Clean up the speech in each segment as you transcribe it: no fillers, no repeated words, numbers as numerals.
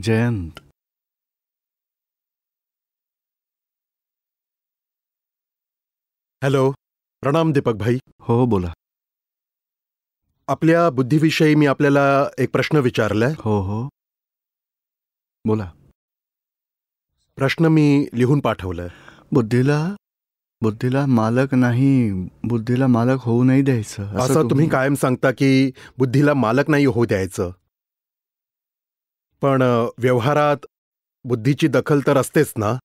Jayant. Hello, प्रणाम दीपक भाई. हो बोला. आपल्या बुद्धीविषयी मी आपल्याला एक प्रश्न विचारलाय. हो हो बोला. प्रश्न मी लिहून पाठवलाय. बुद्धीला मालक नाही, बुद्धीला मालक होऊ नाही द्यायचं असं तुम्ही कायम सांगता की बुद्धीला मालक नाही होऊ द्यायचं, पण व्यवहारात बुद्धीची दखल तर असतेच ना.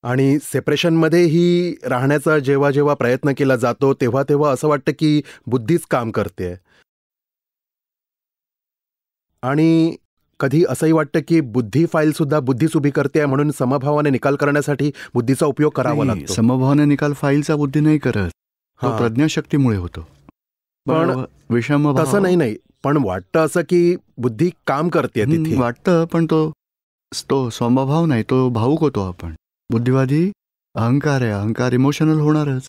आणि सेपरेशनमध्येही राहण्याचा जेव्हा जेव्हा प्रयत्न केला जातो तेव्हा तेव्हा असं वाटतं की बुद्धीच काम करते. आणि कधी असंही वाटतं की बुद्धी फाईल सुद्धा बुद्धीच उभी करते, म्हणून समभावाने निकाल करण्यासाठी बुद्धीचा उपयोग करावा लागतो. समभावाने निकाल फाईलचा बुद्धी नाही करत, तो प्रज्ञाशक्तीमुळे होतो. पण विषम तसं नाही, पण वाटतं असं की बुद्धी काम करते तिथे. वाटतं, पण तो स्वभाव नाही, तो भावुक होतो. आपण बुद्धिवादी अहंकार आहे, अहंकार इमोशनल होणारच.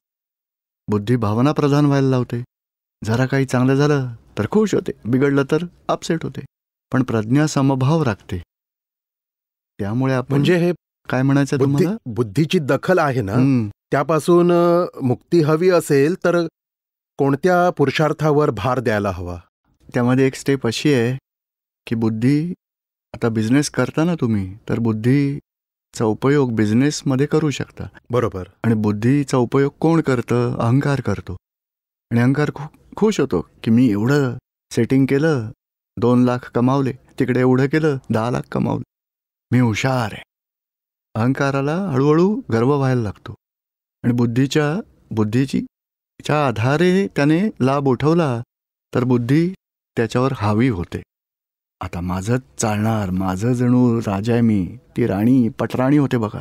बुद्धी भावना प्रधान व्हायला लावते. जरा काही चांगलं झालं तर खुश होते, बिघडलं तर अपसेट होते. पण प्रज्ञा समभाव राखते. त्यामुळे आपण म्हणजे हे काय म्हणायचं तुम्हाला, बुद्धीची दखल आहे ना, त्यापासून मुक्ती हवी असेल तर कोणत्या पुरुषार्थावर भार द्यायला हवा? त्यामध्ये एक स्टेप अशी आहे की बुद्धी, आता बिझनेस करता ना तुम्ही, तर बुद्धीचा उपयोग बिझनेसमध्ये करू शकता. बरोबर. आणि बुद्धीचा उपयोग कोण करतं? अहंकार करतो. आणि अहंकार खुश होतो की मी एवढं सेटिंग केलं, 2 लाख कमावले, तिकडे एवढं केलं, 10 लाख कमावले, मी हुशार आहे. अहंकाराला हळूहळू गर्व व्हायला लागतो. आणि बुद्धीच्या आधारे त्याने लाभ उठवला तर बुद्धी त्याच्यावर हावी होते. आता माझं चालणार, माझं जणू राजा आहे मी, ती राणी पटराणी होते बघा.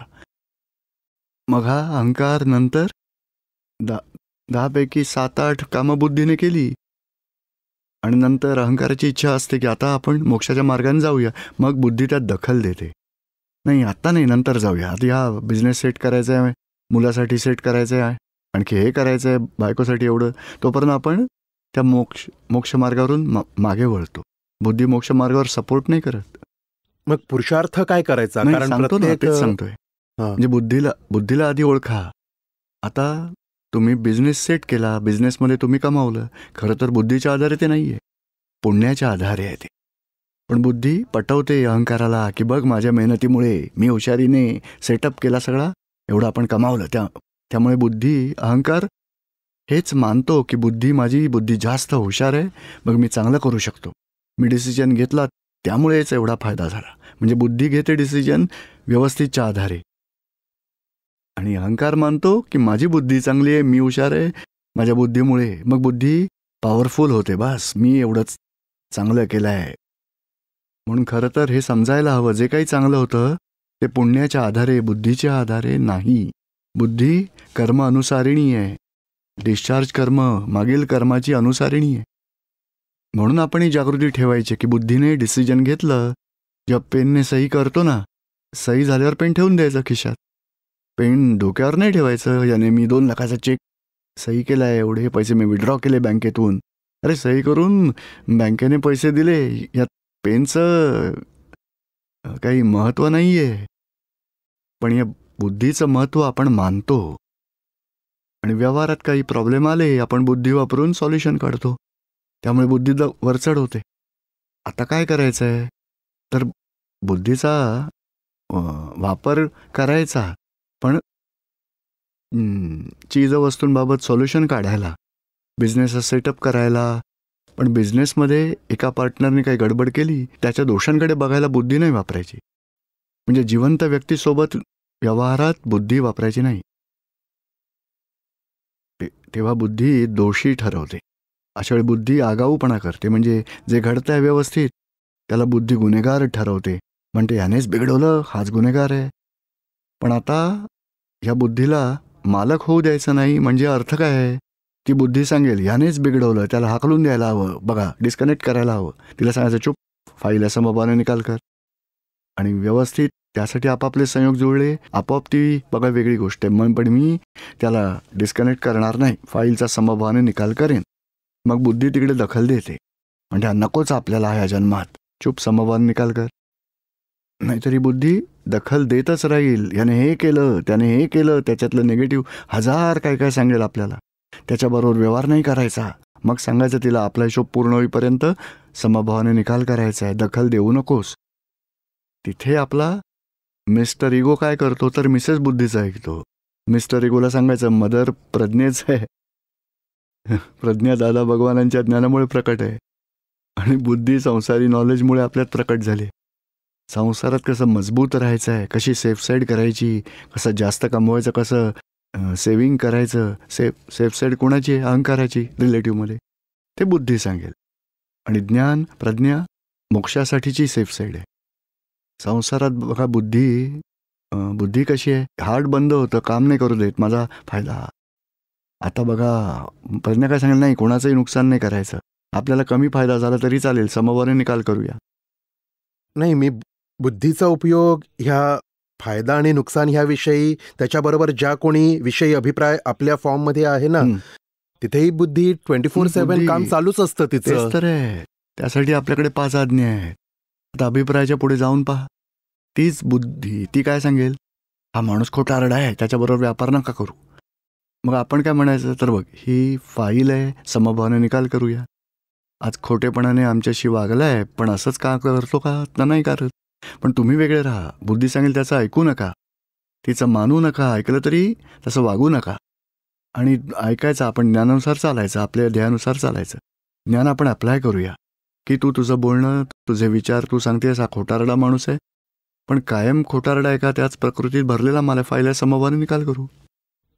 मग हा अहंकार नंतर 10 पैकी 7-8 कामं बुद्धीने केली आणि नंतर अहंकाराची इच्छा असते की आता आपण मोक्षाच्या मार्गाने जाऊया. मग बुद्धी त्यात दखल देते. नाही आता नाही, नंतर जाऊया, आधी हा बिझनेस सेट करायचा आहे, मुलासाठी सेट करायचं आहे, आणखी हे करायचं आहे, बायकोसाठी एवढं. तोपर्यंत आपण त्या मोक्ष मार्गावरून मागे वळतो. बुद्धी मोक्ष मार्गावर सपोर्ट नाही करत. मग पुरुषार्थ काय करायचा? कारण सांगतोय म्हणजे बुद्धीला आधी ओळखा. आता तुम्ही बिझनेस सेट केला, बिझनेसमध्ये तुम्ही कमावलं, खरं तर बुद्धीच्या आधारे ते नाहीये, पुण्याच्या आधारे आहे ते. पण बुद्धी पटवते अहंकाराला की बघ माझ्या मेहनतीमुळे, मी हुशारीने सेटअप केला सगळा, एवढं आपण कमावलं. त्यामुळे अहंकार हेच मानतो की माझी बुद्धी जास्त हुशार आहे, मग मी चांगलं करू शकतो, मी डिसिजन घेतला त्यामुळेच एवढा फायदा झाला. म्हणजे बुद्धी घेते डिसिजन व्यवस्थितच्या आधारे. आणि अहंकार मानतो की माझी बुद्धी चांगली आहे, मी हुशार आहे, माझ्या बुद्धीमुळे. मग बुद्धी पॉवरफुल होते, बस मी एवढंच चांगलं केलं आहे. म्हणून खरं तर हे समजायला हवं, जे काही चांगलं होतं ते पुण्याच्या आधारे, बुद्धीच्या आधारे नाही. बुद्धी कर्म अनुसारिणी आहे, डिस्चार्ज कर्म मागील कर्माची अनुसारिणी आहे. म्हणून आपण ही जागृती ठेवायची की बुद्धीने डिसिजन घेतलं, जेव्हा पेनने सही करतो ना, सही झाल्यावर पेन ठेवून द्यायचं खिशात. पेन डोक्यावर नाही ठेवायचं, याने मी 2 लाखाचा चेक सही केला आहे, एवढे पैसे मी विड्रॉ केले बँकेतून. अरे सही करून बँकेने पैसे दिले, यात पेनचं काही महत्त्व नाही आहे. पण या बुद्धीचं महत्त्व आपण मानतो. आणि व्यवहारात काही प्रॉब्लेम आले, आपण बुद्धी वापरून सॉल्युशन काढतो. त्यामुळे बुद्धी वरचढ होते. आता काय करायचं आहे तर बुद्धीचा वापर करायचा, पण चीज वस्तूंबाबत सॉल्युशन काढायला, बिझनेस सेटअप करायला. पण बिझनेसमध्ये एका पार्टनरने काही गडबड केली, त्याच्या दोषांकडे बघायला बुद्धी नाही वापरायची. म्हणजे जिवंत व्यक्तीसोबत व्यवहारात बुद्धी वापरायची नाही, तेव्हा बुद्धी दोषी ठरवते. अशा वेळी बुद्धी आगाऊपणा करते. म्हणजे जे घडतंय व्यवस्थित त्याला बुद्धी गुन्हेगार ठरवते, म्हणते यानेच बिघडवलं, हाच गुन्हेगार आहे. पण आता ह्या बुद्धीला मालक होऊ द्यायचं नाही. म्हणजे अर्थ काय आहे, ती बुद्धी सांगेल यानेच बिघडवलं, त्याला हाकलून द्यायला हवं, बघा डिस्कनेक्ट करायला हवं. तिला सांगायचं चुप, फाईल समभावाने निकाल कर. आणि व्यवस्थित त्यासाठी आपापले संयोग जुळले, आपोआप ती बघा वेगळी गोष्ट आहे. पण मी त्याला डिस्कनेक्ट करणार नाही, फाईलचा समभावाने निकाल करेन. मग बुद्धी तिकडे दखल देते, म्हणजे नकोच आपल्याला ह्या जन्मात, चूप समभावाने निकाल कर. नाहीतरी बुद्धी दखल देतच राहील. याने हे केलं, त्याने हे केलं, त्याच्यातलं निगेटिव्ह हजार काय काय सांगेल आपल्याला. त्याच्याबरोबर व्यवहार नाही करायचा. मग सांगायचं तिला आपला हिशोब पूर्ण होईपर्यंत समभावाने निकाल करायचा आहे, दखल देऊ नकोस. तिथे आपला मिस्टर इगो काय करतो तर मिसेस बुद्धीचा ऐकतो. मिस्टर इगोला सांगायचं मदर प्रज्ञेच आहे, प्रज्ञा दादा भगवानांच्या ज्ञानामुळे प्रकट आहे आणि बुद्धी संसारी नॉलेजमुळे आपल्यात प्रकट झाली. संसारात कसं मजबूत राहायचं आहे, कशी सेफ साईड करायची, कसं जास्त कमवायचं, कसं सेविंग करायचं. सेफ साईड कोणाची आहे? अहंकाराची, रिलेटिव्हमध्ये. ते बुद्धी सांगेल. आणि ज्ञान प्रज्ञा मोक्षासाठीची सेफ साईड आहे. संसारात बघा बुद्धी कशी आहे? हार्ट बंद होतं, काम नाही करू देत, माझा फायदा. आता बघा प्रज्ञा काय सांगेल? नाही, कोणाचंही नुकसान नाही करायचं, आपल्याला कमी फायदा झाला तरी चालेल, समभावाने निकाल करूया. नाही, मी बुद्धीचा उपयोग ह्या फायदा आणि नुकसान ह्याविषयी, त्याच्याबरोबर ज्या कोणी विषयी अभिप्राय आपल्या फॉर्ममध्ये आहे ना, तिथेही बुद्धी 24/7 काम चालूच असतं तिचं. तर आहे, त्यासाठी आपल्याकडे 5 आज्ञा आहेत. आता अभिप्रायाच्या पुढे जाऊन पहा, तीच बुद्धी ती काय सांगेल? हा माणूस खोटारडा आहे, त्याच्याबरोबर व्यापार नका करू. मग आपण काय म्हणायचं? तर बघ, ही फाईल आहे, समभावाने निकाल करूया. आज खोटेपणाने आमच्याशी वागलाय, पण असंच का करतो का? नाही करत. पण तुम्ही वेगळे राहा. बुद्धी सांगेल त्याचं ऐकू नका, तिचं मानू नका, ऐकलं तरी तसं वागू नका. आणि ऐकायचं, आपण ज्ञानानुसार चालायचं, आपल्या ध्येयानुसार चालायचं. ज्ञान आपण अप्लाय करूया की तू तुझं बोलणं, तुझे विचार, तू सांगतेस हा खोटारडा माणूस आहे, पण कायम खोटारडा आहे का? त्याच प्रकृतीत भरलेला मला फाईल आहे, समभावाने निकाल करू.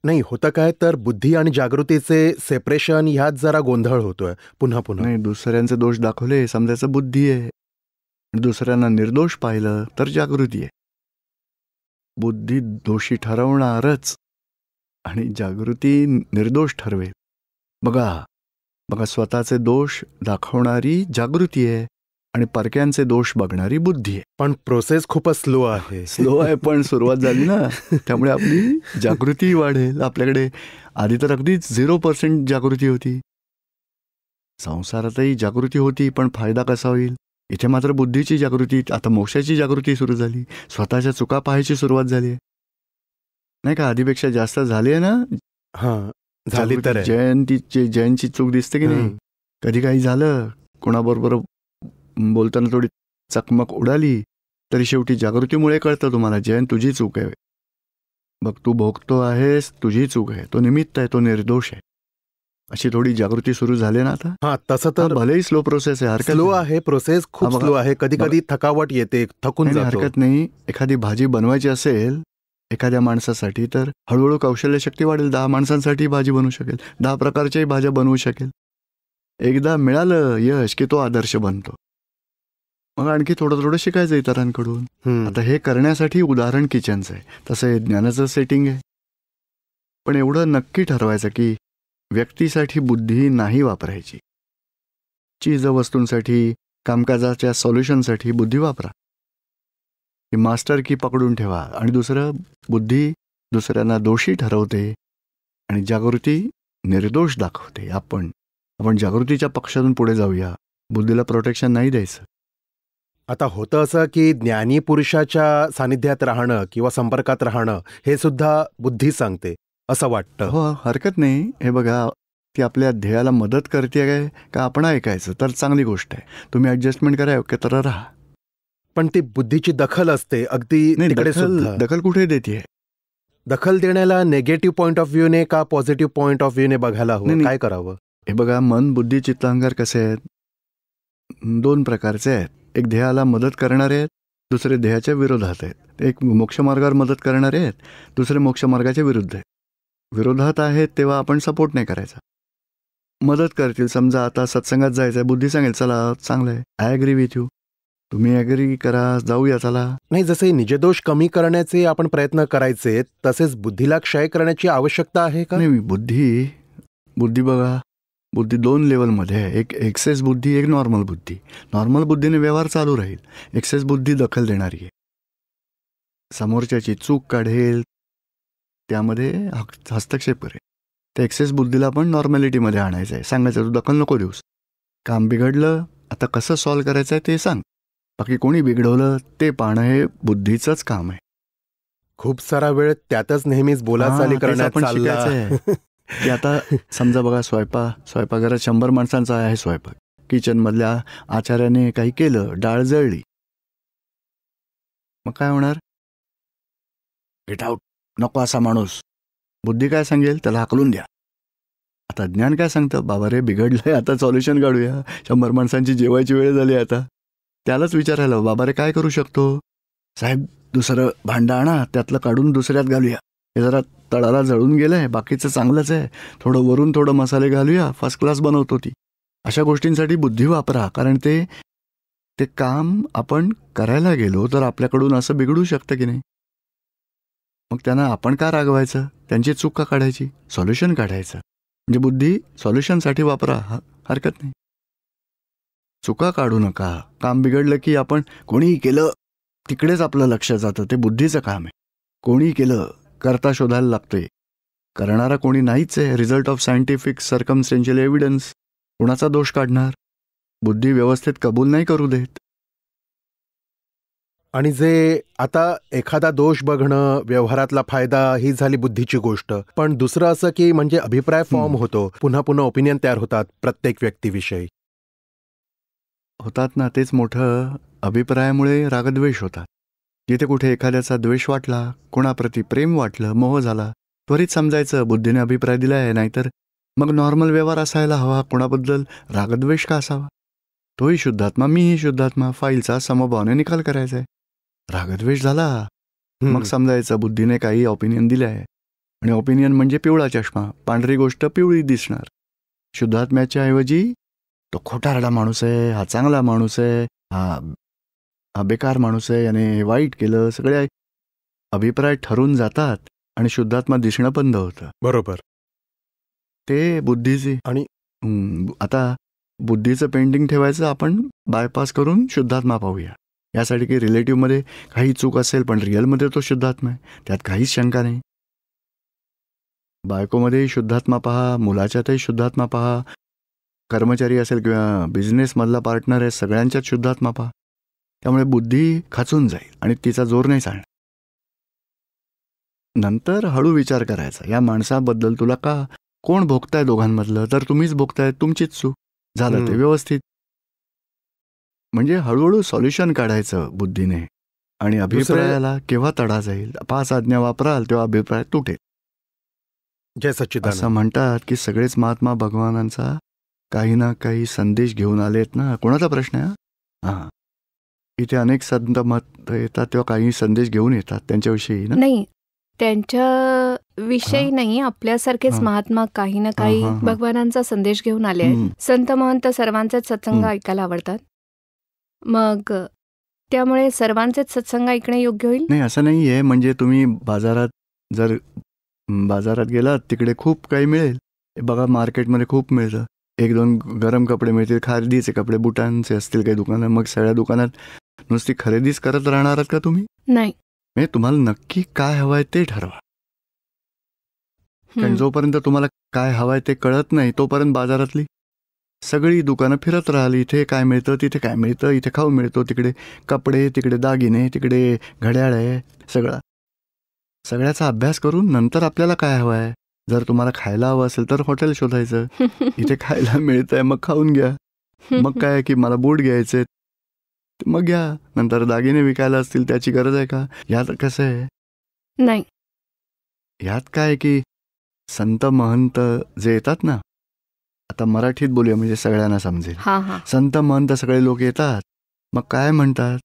नाही, होतं काय तर बुद्धी आणि जागृतीचे सेपरेशन ह्यात जरा गोंधळ होतोय पुन्हा पुन्हा. नाही, दुसऱ्यांचे दोष दाखवले समजायचं बुद्धी आहे, दुसऱ्यांना निर्दोष पाहिलं तर जागृती आहे. बुद्धी दोषी ठरवणारच आणि जागृती निर्दोष ठरवेल. बघा स्वतःचे दोष दाखवणारी जागृती आहे आणि परक्यांचे दोष बघणारी बुद्धी आहे. पण प्रोसेस खूपच स्लो आहे. पण सुरुवात झाली ना, त्यामुळे आपली जागृती वाढेल. आपल्याकडे आधी तर अगदीच 0% जागृती होती. संसारातही जागृती होती, पण फायदा कसा होईल? इथे मात्र बुद्धीची जागृती, आता मोक्षाची जागृती सुरू झाली. स्वतःच्या चुका पाहायची सुरुवात झाली आहे, नाही का? आधीपेक्षा जास्त झाली आहे ना. हां, झाली तर जयंतची चूक दिसते की नाही? कधी काही झालं, कोणाबरोबर बोलताना थोडी चकमक उडाली, तरी शेवटी जागृतीमुळे कळतं तुम्हाला जयंत तुझी चूक आहे. बघ, तू भोगतो आहेस, तुझी चूक आहे, तो निमित्त आहे, तो निर्दोष आहे. अशी थोडी जागृती सुरू झाली ना आता. हां, तसं तर भलेही स्लो प्रोसेस आहे, स्लो आहे, प्रोसेस खूप स्लो आहे. कधी कधी थकावट येते, थकून जातो. हरकत नाही. एखादी भाजी बनवायची असेल एखाद्या माणसासाठी, तर हळूहळू कौशल्य शक्ती वाढेल. 10 माणसांसाठी भाजी बनवू शकेल, 10 प्रकारच्याही भाज्या बनवू शकेल. एकदा मिळालं यश की तो आदर्श बनतो. मग आणखी थोडं शिकायचं इतरांकडून. आता हे करण्यासाठी उदाहरण किचनचं आहे, तसं हे ज्ञानाचं सेटिंग आहे. पण एवढं नक्की ठरवायचं की व्यक्तीसाठी बुद्धी नाही वापरायची, चीज वस्तूंसाठी, कामकाजाच्या सॉल्युशनसाठी बुद्धी वापरा. ही मास्टर की पकडून ठेवा. आणि दुसरं, बुद्धी दुसऱ्यांना दोषी ठरवते आणि जागृती निर्दोष दाखवते. आपण जागृतीच्या पक्षातून पुढे जाऊया. बुद्धीला प्रोटेक्शन नाही द्यायचं. आता होतं असं की ज्ञानी पुरुषाच्या सानिध्यात राहणं किंवा संपर्कात राहणं हे सुद्धा बुद्धी सांगते असं वाटतं. हो, हरकत नाही. हे बघा, ती आपल्या ध्येयाला मदत करते काय का आपण ऐकायचं तर चांगली गोष्ट आहे. तुम्ही ॲडजस्टमेंट करा, योग्य तर राहा. पण ती बुद्धीची दखल असते अगदी तिकडे सुद्धा. दखल कुठे देते? दखल देण्याला नेगेटिव्ह पॉइंट ऑफ व्ह्यूने का पॉझिटिव्ह पॉइंट ऑफ व्ह्यूने बघायला हवं? काय करावं? हे बघा, मन, बुद्धी, चित्त, अहंकार कसे आहेत? 2 प्रकारचे आहेत. एक ध्येयाला मदत करणारे आहेत, दुसरे ध्येयाच्या विरोधात आहेत. एक मोक्षमार्गावर मदत करणारे आहेत, दुसरे मोक्षमार्गाच्या विरुद्ध आहेत. विरोधात आहेत तेव्हा आपण सपोर्ट नाही करायचा. मदत करतील. समजा आता सत्संगात जायचं आहे, बुद्धी सांगेल चला चांगलं आहे, आय ॲग्री विथ यू, तुम्ही ॲग्री करा, जाऊया चला. नाही, जसे निजदोष कमी करण्याचे आपण प्रयत्न करायचे, तसेच बुद्धीला क्षय करण्याची आवश्यकता आहे का? नाही, बुद्धी बघा, बुद्धी 2 लेवलमध्ये आहे. एक एक्सेस बुद्धी, एक नॉर्मल बुद्धी. नॉर्मल बुद्धीने व्यवहार चालू राहील. एक्सेस बुद्धी दखल देणारी आहे, समोरच्याची चूक काढेल, त्यामध्ये हस्तक्षेप करेल. त्या एक्सेस बुद्धीला पण नॉर्मॅलिटीमध्ये आणायचं आहे. सांगायचं तू दखल नको देऊस, काम बिघडलं, आता कसं सॉल्व्ह करायचं आहे ते सांग. बाकी कोणी बिघडवलं ते पाहणं हे बुद्धीचंच काम आहे. खूप सारा वेळ त्यातच नेहमीच बोलाचाली तेच करण्यात आपण चालला. शिकायचं आहे की आता समजा बघा स्वयंपाकघरात 100 माणसांचा आहे स्वयंपाक. किचनमधल्या आचार्याने काही केलं, डाळ जळली, मग काय होणार? गेट आउट, नको असा माणूस. बुद्धी काय सांगेल? त्याला हाकलून द्या. आता ज्ञान काय सांगतं? बाबा रे बिघडलंय, आता सॉल्युशन काढूया. 100 माणसांची जेवायची वेळ झाली आता. त्यालाच विचारायला, बाबा रे काय करू शकतो? साहेब दुसरं भांडं आणा, त्यातलं काढून दुसऱ्यात घालूया. हे जरा तळाला जळून गेलंय, बाकीचं चांगलंच आहे, थोडं वरून थोडं मसाले घालूया, फर्स्ट क्लास बनवतो ती. अशा गोष्टींसाठी बुद्धी वापरा, कारण ते काम आपण करायला गेलो तर आपल्याकडून असं बिघडू शकतं की नाही. मग त्यांना आपण का रागवायचं? त्यांची चूक का काढायची? सॉल्युशन काढायचं. म्हणजे बुद्धी सॉल्युशनसाठी वापरा, हरकत नाही. चुका काढू नका. काम बिघडलं की आपण कोणीही केलं तिकडेच आपलं लक्ष जातं. ते बुद्धीचं काम आहे. कोणी केलं करता शोधायला लागते. करणारा कोणी नाहीच आहे. Result of scientific circumstantial evidence. कोणाचा दोष काढणार? बुद्धी व्यवस्थित कबूल नाही करू देत. आणि जे आता एखादा दोष बघणं, व्यवहारातला फायदा, ही झाली बुद्धीची गोष्ट. पण दुसरं असं की म्हणजे अभिप्राय फॉर्म होतो, पुन्हा पुन्हा ओपिनियन तयार होतात प्रत्येक व्यक्तीविषयी. होतात ना, तेच मोठं. अभिप्रायामुळे रागद्वेष होतात. जिथे कुठे एखाद्याचा द्वेष वाटला, कोणाप्रती प्रेम वाटलं, मोह झाला, त्वरित समजायचं बुद्धीने अभिप्राय दिलाय. नाहीतर मग नॉर्मल व्यवहार असायला हवा. कोणाबद्दल रागद्वेष का असावा? तोही शुद्धात्मा, मीही शुद्धात्मा. फाईलचा समभावाने निकाल करायचा आहे. रागद्वेष झाला मग समजायचं बुद्धीने काही ओपिनियन दिलंय. आणि ओपिनियन म्हणजे पिवळा चष्मा. पांढरी गोष्ट पिवळी दिसणार. शुद्धात्म्याच्या ऐवजी तो खोटारडा माणूस आहे, हा चांगला माणूस आहे, हा बेकार माणूस आहे, याने वाईट केलं, सगळे अभिप्राय ठरून जातात आणि शुद्धात्मा दिसणं बंद होतं. बरोबर. ते बुद्धीची. आणि आता बुद्धीचं पेंडिंग ठेवायचं, आपण बायपास करून शुद्धात्मा पाहूया. यासाठी की रिलेटिव्हमध्ये काही चूक असेल पण रिअलमध्ये तो शुद्धात्मा आहे, त्यात काहीच शंका नाही. बायकोमध्येही शुद्धात्मा पहा, मुलाच्यातही शुद्धात्मा पहा, कर्मचारी असेल किंवा बिझनेसमधला पार्टनर आहे, सगळ्यांच्यात शुद्धात्मा पहा. त्यामुळे बुद्धी खचून जाईल आणि तिचा जोर नाही चालणार. नंतर हळू विचार करायचा, या माणसाबद्दल तुला का, कोण भोगताय दोघांमधलं? तर तुम्हीच भोगताय, तुमचीच चूक. झालं ते व्यवस्थित. म्हणजे हळूहळू सॉल्युशन काढायचं बुद्धीने. आणि अभिप्रायाला केव्हा तडा जाईल? 5 आज्ञा वापराल तेव्हा अभिप्राय तुटेल. जय सच्चिदानंद. असं म्हणतात की सगळेच महात्मा भगवानांचा काही ना काही संदेश घेऊन आलेत ना. कोणाचा प्रश्न आहे? हां, इथे अनेक संत मत येतात तेव्हा काही संदेश घेऊन येतात त्यांच्याविषयी ना. नाही, त्यांच्या विषयी नाही, आपल्यासारखेच महात्मा काही ना काही भगवानांचा संदेश घेऊन आले आहेत. संत महंत सर्वांचेच सत्संग ऐकायला आवडतात. मग त्यामुळे सर्वांचेच सत्संग ऐकणे योग्य होईल? नाही, असं नाही आहे. म्हणजे तुम्ही बाजारात गेलात, तिकडे खूप काही मिळेल. बघा, मार्केटमध्ये खूप मिळतं. 1-2 गरम कपडे मिळतील, खरेदीचे कपडे, बुटांचे असतील काही दुकानं. मग सगळ्या दुकानात नुसती खरेदीच करत राहणार आहात का तुम्ही? नाही. म्हणजे तुम्हाला नक्की काय हवंय ते ठरवा. कारण जोपर्यंत तुम्हाला काय हवंय ते कळत नाही तोपर्यंत बाजारातली सगळी दुकानं फिरत राहिली. इथे काय मिळतं, तिथे काय मिळतं, इथे खाऊ मिळतो, तिकडे कपडे, तिकडे दागिने, तिकडे घड्याळ आहे, सगळ्याचा अभ्यास करून नंतर आपल्याला काय हवं आहे. जर तुम्हाला खायला हवं असेल तर हॉटेल शोधायचं. इथे खायला मिळतंय मग खाऊन घ्या. मग काय की मला बूट घ्यायचे मग घ्या. नंतर दागिने विकायला असतील त्याची गरज आहे का? यात कसं आहे, नाही, यात काय की संत महंत जे येतात ना, आता मराठीत बोलूया म्हणजे सगळ्यांना समजेल. संत महंत सगळे लोक येतात. मग काय म्हणतात,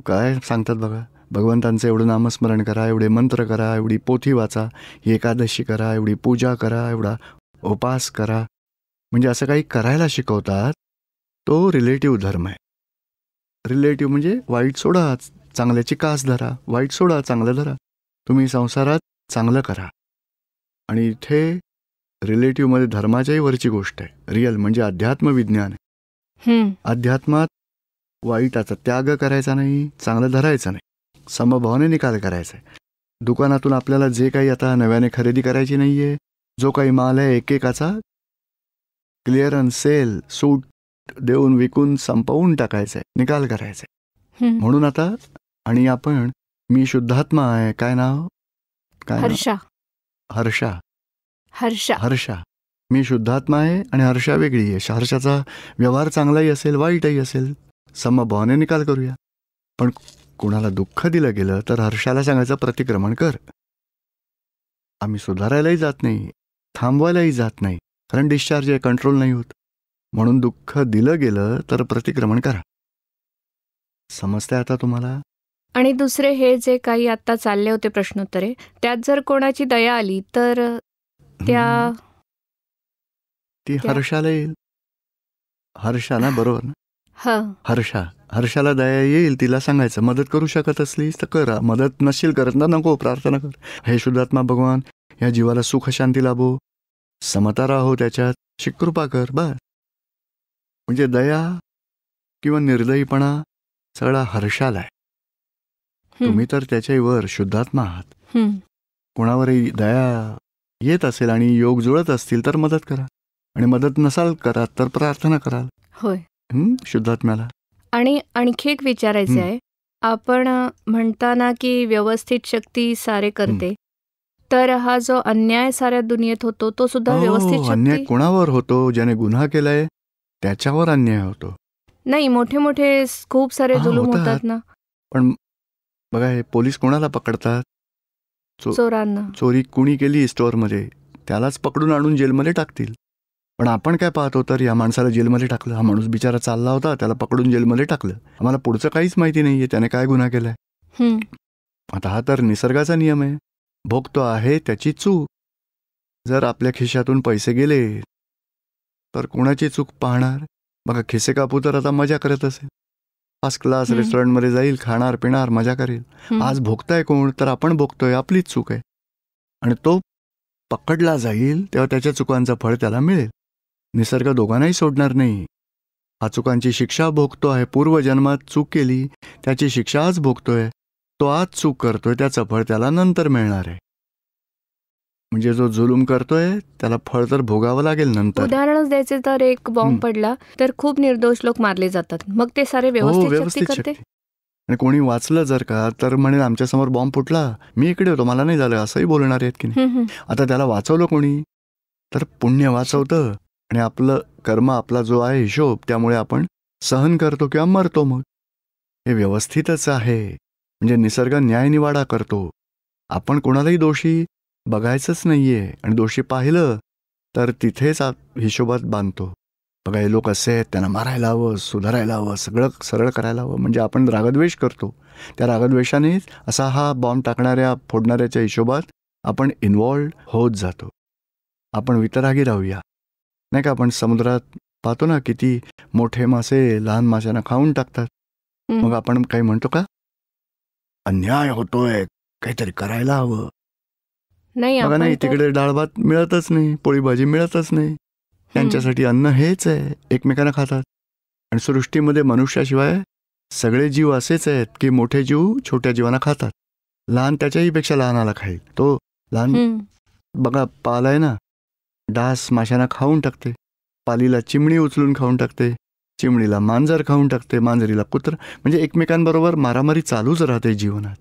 काय सांगतात बघा, भगवंतांचं एवढं नामस्मरण करा, एवढे मंत्र करा, एवढी पोथी वाचा, ही एकादशी करा, एवढी पूजा करा, एवढा उपास करा. म्हणजे असं काही करायला शिकवतात. तो रिलेटिव्ह धर्म आहे. रिलेटिव्ह म्हणजे वाईट सोडा, चांगल्याची कास धरा, वाईट सोडा, चांगलं धरा. तुम्ही संसारात चांगलं करा. आणि इथे रिलेटिव्हमध्ये धर्माच्याही वरची गोष्ट आहे. रिअल म्हणजे अध्यात्म विज्ञान आहे. अध्यात्मात वाईटाचा त्याग करायचा नाही, चांगलं धरायचं नाही, समभावाने निकाल करायचा आहे. दुकानातून आपल्याला जे काही आता नव्याने खरेदी करायची नाहीये, जो काही माल आहे एकेकाचा क्लिअरन्स सेल, सूट देऊन विकून संपवून टाकायचंय, निकाल करायचाय. म्हणून आता आणि आपण मी शुद्धात्मा आहे, काय नाव, काय हर्षा. हर्षा. हर्षा. हर्षा. मी शुद्धात्मा आहे आणि हर्षा वेगळी आहे. हर्षाचा व्यवहार चांगलाही असेल वाईटही असेल, समभावाने निकाल करूया. पण कोणाला दुःख दिलं गेलं तर हर्षाला सांगायचं प्रतिक्रमण कर. आम्ही सुधारायलाही जात नाही, थांबवायलाही जात नाही, कारण डिस्चार्ज आहे, कंट्रोल नाही होत. म्हणून दुःख दिलं गेलं तर प्रतिक्रमण करा. समजतंय आता तुम्हाला? आणि दुसरे हे जे काही आता चालले होते प्रश्नोत्तरे, त्यात जर कोणाची दया आली तर ती हर्षाला येईल. हर्षा ना, बरोबर ना? हर्षाला दया येईल. तिला सांगायचं मदत करू शकत असलीस तर करा, मदत नशील करत ना नको, प्रार्थना कर. हे शुद्धात्मा भगवान, या जीवाला सुख शांती लाभो, समता राहो त्याच्यात, कृपा कर. बस. म्हणजे दया किंवा निर्दयीपणा सगळा हर्षाला आहे. तुम्ही तर त्याच्यावर शुद्धात्मा आहात. कोणावरही दया येत असेल आणि योग जुळत असतील तर मदत करा, आणि मदत नसाल करत तर प्रार्थना कराल. होय. शुद्धात्म्याला. आणि आणखी एक विचारायचे आहे, आपण म्हणताना की व्यवस्थित शक्ती सारे करते, तर हा जो अन्याय साऱ्या दुनियेत होतो तो सुद्धा व्यवस्थित शक्ती. अन्याय कोणावर होतो? ज्याने गुन्हा केलाय त्याच्यावर अन्याय होतो. नाही, मोठे मोठे खूप सारे जुलूम होतात ना. पण बघा, हे पोलीस कोणाला पकडतात? चोरांना. चोरी कुणी केली स्टोअरमध्ये त्यालाच पकडून आणून जेलमध्ये टाकतील. पण आपण काय पाहतो, तर या माणसाला जेलमध्ये टाकलं, हा माणूस बिचारा चालला होता, त्याला पकडून जेलमध्ये टाकलं. आम्हाला पुढचं काहीच माहिती नाहीये त्याने काय गुन्हा केलाय. आता हा तर निसर्गाचा नियम आहे, भोगतो आहे त्याची चूक. जर आपल्या खिशातून पैसे गेले तर कोणाची चूक पाहणार? बघा, खिसे कापू तर आता मजा करत असेल, फर्स्ट क्लास रेस्टॉरंटमध्ये जाईल, खाणार पिणार मजा करेल. आज भोगताय कोण? तर आपण भोगतोय, आपलीच चूक आहे. आणि तो पकडला जाईल तेव्हा त्याच्या चुकांचं फळ त्याला मिळेल. निसर्ग दोघांनाही सोडणार नाही. हा चुकांची शिक्षा भोगतो आहे, पूर्वजन्मात चूक केली त्याची शिक्षा आज भोगतोय. तो आज चूक करतोय, त्याचं फळ त्याला नंतर मिळणार आहे. म्हणजे जो जुलूम करतोय त्याला फळ तर भोगावं लागेल नंतर. उदाहरणच द्यायचे तर एक बॉम्ब पडला तर खूप निर्दोष लोक मारले जातात, मग ते सारे व्यवस्थित करते. आणि कोणी वाचलं जर का तर म्हणेल आमच्यासमोर बॉम्ब फुटला, मी इकडे होतो, मला नाही झालं, असंही बोलणार आहेत की नाही. आता त्याला वाचवलं कोणी? तर पुण्य वाचवतं, आणि आपलं कर्म, आपला जो आहे हिशोब, त्यामुळे आपण सहन करतो किंवा मरतो. मग हे व्यवस्थितच आहे. म्हणजे निसर्ग न्यायनिवाडा करतो. आपण कोणालाही दोषी बघायचंच नाहीये, आणि दोषी पाहिलं तर तिथेच हिशोबात बांधतो. बघा, हे लोक असे आहेत, त्यांना मारायला हवं, सुधारायला हवं, सगळं सरळ करायला हवं. म्हणजे आपण रागद्वेष करतो. त्या रागद्वेषानेच असा हा बॉम्ब टाकणाऱ्या फोडणाऱ्याच्या हिशोबात आपण इन्व्हॉल्ड होत जातो. आपण वितरागी राहूया, नाही का? आपण समुद्रात पाहतो ना, किती मोठे मासे लहान माशांना खाऊन टाकतात. मग आपण काही म्हणतो का? अन्याय होतोय, काहीतरी करायला हवं. बघा, नाही, तिकडे डाळ भात मिळतच नाही, पोळी भाजी मिळतच नाही. त्यांच्यासाठी अन्न हेच आहे, एकमेकांना खातात. आणि सृष्टीमध्ये मनुष्याशिवाय सगळे जीव असेच आहेत की मोठे जीव छोट्या जीवांना खातात. लहान त्याच्याही पेक्षा लहानाला खाईल. तो लहान, बघा, पाल आहे ना, डास माशांना खाऊन टाकते, पालीला चिमणी उचलून खाऊन टाकते, चिमणीला मांजर खाऊन टाकते, मांजरीला कुत्र. म्हणजे एकमेकांबरोबर मारामारी चालूच राहते जीवनात.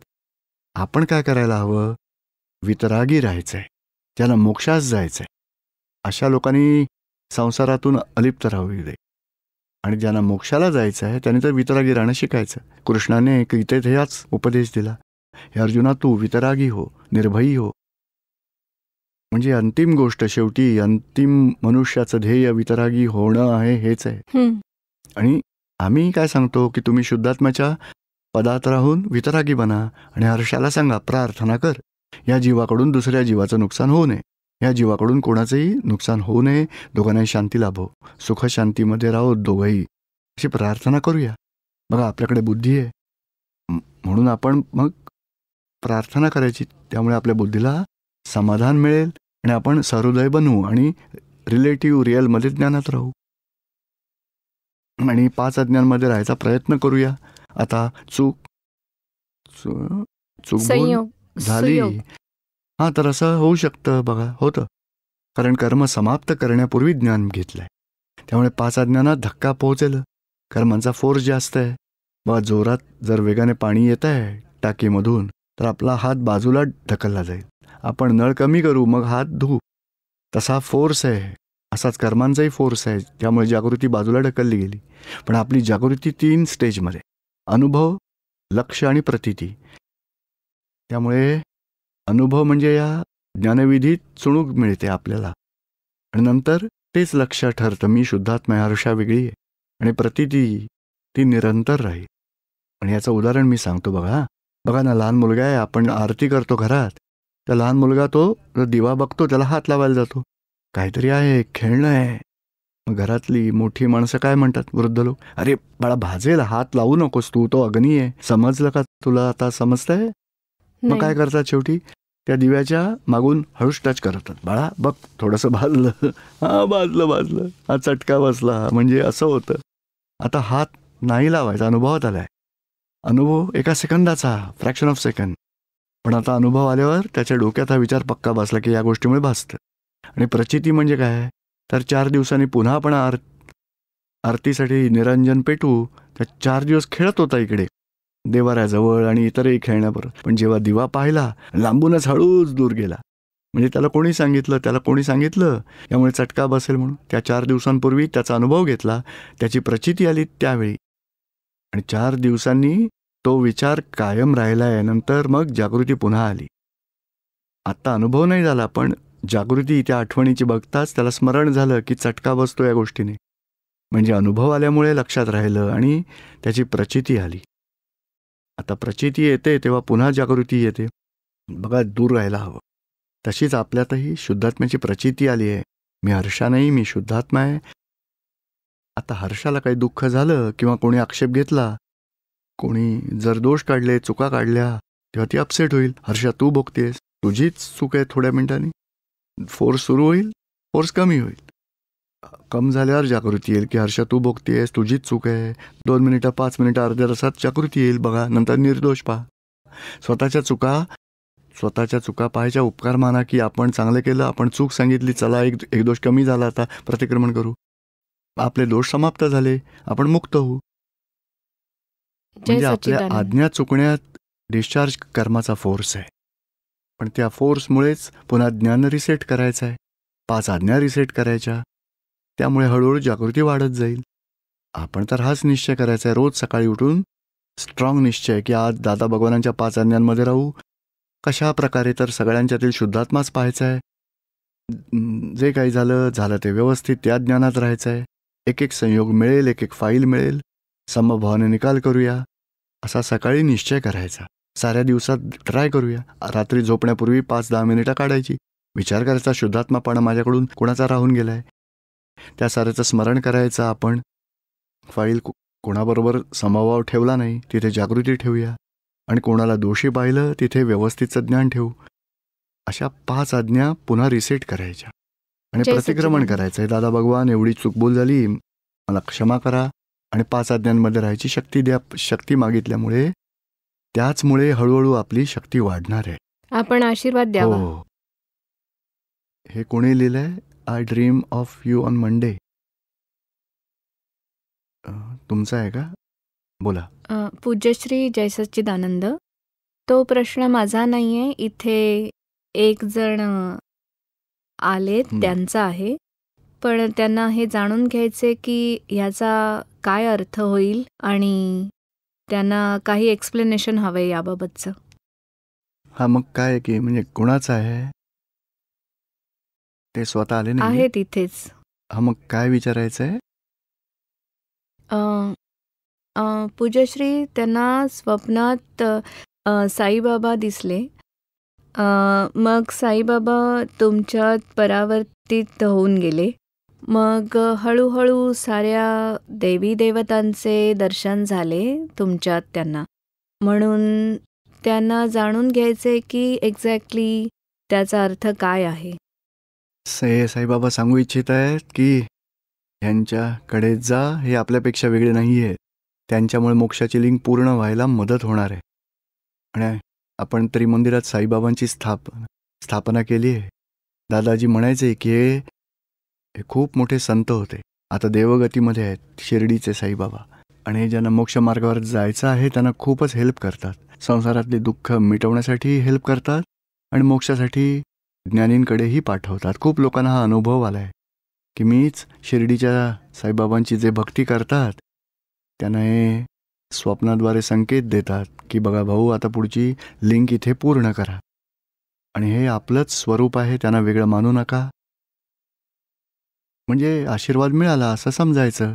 आपण काय करायला हवं? वितरागी राहायचंय, ज्याला मोक्षास जायचंय. अशा लोकांनी संसारातून अलिप्त राहू दे. आणि ज्यांना मोक्षाला जायचं आहे त्यांनी तर वितरागी राहणं शिकायचं. कृष्णाने गीतेत हाच उपदेश दिला, हे अर्जुना, तू वितरागी हो, निर्भयी हो. म्हणजे अंतिम गोष्ट, शेवटी अंतिम मनुष्याचं ध्येय वितरागी होणं आहे, हेच आहे. आणि आम्ही काय सांगतो की तुम्ही शुद्धात्म्याच्या पदात राहून वितरागी बना, आणि हर्षाला सांगा प्रार्थना कर, या जीवाकडून दुसऱ्या जीवाचं नुकसान होऊ नये, या जीवाकडून कोणाचंही नुकसान होऊ नये, दोघांनाही शांती लाभो, सुख शांतीमध्ये राहो दोघंही, अशी प्रार्थना करूया. बघा, आपल्याकडे बुद्धी आहे म्हणून आपण मग प्रार्थना करायची, त्यामुळे आपल्या बुद्धीला समाधान मिळेल आणि आपण सहृदय बनवू आणि रिलेटिव्ह रिअलमध्ये ज्ञानात राहू. आणि 5 अज्ञानमध्ये राहायचा प्रयत्न करूया. आता चूक झाली, हा, तर असं होऊ शकतं. बघा, होतं, कारण कर्म समाप्त करण्यापूर्वी ज्ञान घेतलंय. त्यामुळे 5 आज्ञांना धक्का पोहोचेल. कर्मांचा फोर्स जास्त आहे. बघा, जोरात जर वेगाने पाणी येत आहे टाकीमधून तर आपला हात बाजूला ढकलला जाईल. आपण नळ कमी करू, मग हात धुवू. तसा फोर्स आहे. असाच कर्मांचाही फोर्स आहे, त्यामुळे जागृती बाजूला ढकलली गेली. पण आपली जागृती 3 स्टेजमध्ये: अनुभव, लक्ष आणि प्रतीती. त्यामुळे अनुभव म्हणजे या ज्ञानविधीत चुणूक मिळते आपल्याला, आणि नंतर तेच लक्ष ठरतं, मी शुद्धात्मा आहे, हर्षा वेगळी आहे. आणि प्रतीती ती निरंतर राहील. आणि याचं उदाहरण मी सांगतो. बघा ना, लहान मुलगा आहे, आपण आरती करतो घरात, तर लहान मुलगा तो दिवा बघतो, त्याला हात लावायला जातो. काहीतरी आहे, खेळणं आहे. मग घरातली मोठी माणसं काय म्हणतात, वृद्ध लोक, अरे बाळा भाजेल, हात लावू नकोस, तू तो अग्नी आहे, समजलं का तुला, आता समजतंय? मग काय करतात, शेवटी त्या दिव्याच्या मागून हळूच टच करतात. बाळा बघ, थोडंसं भाजलं, हा भाजलं, हा चटका बसला, म्हणजे असं होतं. आता हात नाही लावायचा, अनुभवात आलाय. अनुभव 1 सेकंदाचा, फ्रॅक्शन ऑफ सेकंड. पण आता अनुभव आल्यावर त्याच्या डोक्यात हा विचार पक्का बसला की या गोष्टीमुळे भासतं. आणि प्रचिती म्हणजे काय, तर 4 दिवसांनी पुन्हा आपण आरतीसाठी निरंजन पेटू. तर 4 दिवस खेळत होता इकडे देवाऱ्याजवळ आणि इतरही खेळण्याबरोबर, पण जेव्हा दिवा पाहिला लांबूनच हळूच दूर गेला. म्हणजे त्याला कोणी सांगितलं यामुळे चटका बसेल म्हणून. त्या 4 दिवसांपूर्वी त्याचा अनुभव घेतला, त्याची प्रचिती आली त्यावेळी, आणि 4 दिवसांनी तो विचार कायम राहिलाय. नंतर मग जागृती पुन्हा आली. आत्ता अनुभव नाही झाला, पण जागृती त्या आठवणीची बघताच त्याला स्मरण झालं की चटका बसतो या गोष्टीने. म्हणजे अनुभव आल्यामुळे लक्षात राहिलं आणि त्याची प्रचिती आली. आता प्रचिती येते तेव्हा पुन्हा जागृती येते. बघा, दूर राहायला हवं. तशीच आपल्यातही शुद्धात्म्याची प्रचिती आली आहे. मी हर्षा नाही, मी शुद्धात्मा आहे. आता हर्षाला काही दुःख झालं किंवा कोणी आक्षेप घेतला, कोणी जर दोष काढले, चुका काढल्या, तेव्हा ती अपसेट होईल. हर्षा, तू भोगतेस, तुझीच चूक आहे. थोड्या मिनिटांनी फोर्स सुरू होईल, फोर्स कमी होईल. कम झाल्यावर जागृती येईल की हर्षा तू भोगतेस, तुझीच चूक आहे. 2 मिनिटं, 5 मिनिटं, अर्ध्या तासात जागृती येईल. बघा, नंतर निर्दोष पहा. स्वतःच्या चुका पाहायच्या, उपकार माना की आपण चांगलं केलं, आपण चूक सांगितली, चला एक दोष कमी झाला, आता प्रतिक्रमण करू, आपले दोष समाप्त झाले, आपण मुक्त होऊ. म्हणजे आपल्या आज्ञा चुकण्यात डिस्चार्ज कर्माचा फोर्स आहे. पण त्या फोर्समुळेच पुन्हा ज्ञान रिसेट करायचं आहे, 5 आज्ञा रिसेट करायच्या. त्यामुळे हळूहळू जागृती वाढत जाईल. आपण तर हाच निश्चय करायचा आहे रोज सकाळी उठून, स्ट्रॉंग निश्चय की आज दादा भगवानांच्या 5 आज्ञांमध्ये राहू. कशा प्रकारे, तर सगळ्यांच्यातील शुद्धात्माच पाहायचा आहे. जे काही झालं ते व्यवस्थित त्या ज्ञानात राहायचं आहे. एक संयोग मिळेल, एक फाईल मिळेल, समभावाने निकाल करूया, असा सकाळी निश्चय करायचा. साऱ्या दिवसात ट्राय करूया. रात्री झोपण्यापूर्वी 5-10 मिनिटं काढायची. विचार करायचा, शुद्धात्मापणा माझ्याकडून कोणाचा राहून गेलाय, त्या साऱ्याचं स्मरण करायचं. आपण फाईल कोणाबरोबर समभाव ठेवला नाही, तिथे जागृती ठेवूया. आणि कोणाला दोषी पाहिलं, तिथे व्यवस्थितचं ज्ञान ठेवू. अशा 5 आज्ञा पुन्हा रिसेट करायच्या आणि प्रतिक्रमण करायचं. दादा भगवान, एवढी चूकबोल झाली, मला क्षमा करा, आणि 5 आज्ञांमध्ये राहायची शक्ती द्या. शक्ती मागितल्यामुळे, त्याचमुळे हळूहळू आपली शक्ती वाढणार आहे. आपण आशीर्वाद द्यावा. हो. हे कोणी लिहिलंय? I dream of you on Monday. तुमचं आहे का? बोला. पूज्यश्री जय सच्चिदानंद. तो प्रश्न माझा नाहीये, इथे एक जण आले त्यांचा आहे, पण त्यांना हे जाणून घ्यायचे की ह्याचा काय अर्थ होईल, आणि त्यांना काही एक्सप्लेनेशन हवंय याबाबतचं. हा, मग काय की म्हणजे कोणाचं आहे ते स्वतः आले नाही आहे तिथेच. हा, मग काय विचारायचं आहे? पूज्यश्री, त्यांना स्वप्नात साईबाबा दिसले. मग साईबाबा तुमच्यात परावर्तित होऊन गेले. मग हळूहळू साऱ्या देवी देवतांचे दर्शन झाले तुमच्यात त्यांना. म्हणून त्यांना जाणून घ्यायचे की एक्झॅक्टली त्याचा अर्थ काय आहे. साईबाबा सांगू इच्छित आहेत की ह्यांच्याकडे जा, हे आपल्यापेक्षा वेगळे नाही आहेत. त्यांच्यामुळे मोक्षाची लिंक पूर्ण व्हायला मदत होणार आहे. आणि आपण त्रिमंदिरात साईबाबांची स्थापना केली आहे. दादाजी म्हणायचे की हे खूप मोठे संत होते. आता देवगतीमध्ये आहेत शिर्डीचे साईबाबा, आणि ज्यांना मोक्ष मार्गावर जायचं आहे त्यांना खूपच हेल्प करतात. संसारातली दुःख मिटवण्यासाठी हेल्प करतात आणि मोक्षासाठी ज्ञानींकडेही पाठवतात. खूप लोकांना हा अनुभव आला आहे की मीच शिर्डीच्या साईबाबांची जे भक्ती करतात त्यांना हे स्वप्नाद्वारे संकेत देतात की बघा भाऊ, आता पुढची लिंक इथे पूर्ण करा, आणि हे आपलंच स्वरूप आहे, त्यांना वेगळं मानू नका. म्हणजे आशीर्वाद मिळाला असं समजायचं,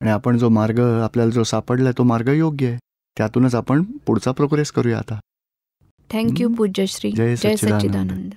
आणि आपण जो मार्ग आपल्याला जो सापडला तो मार्ग योग्य आहे, त्यातूनच आपण पुढचा प्रोग्रेस करूया. आता थँक्यू पूज्यश्री. जय जय सच्चिदानंद. सच्चिदानंद.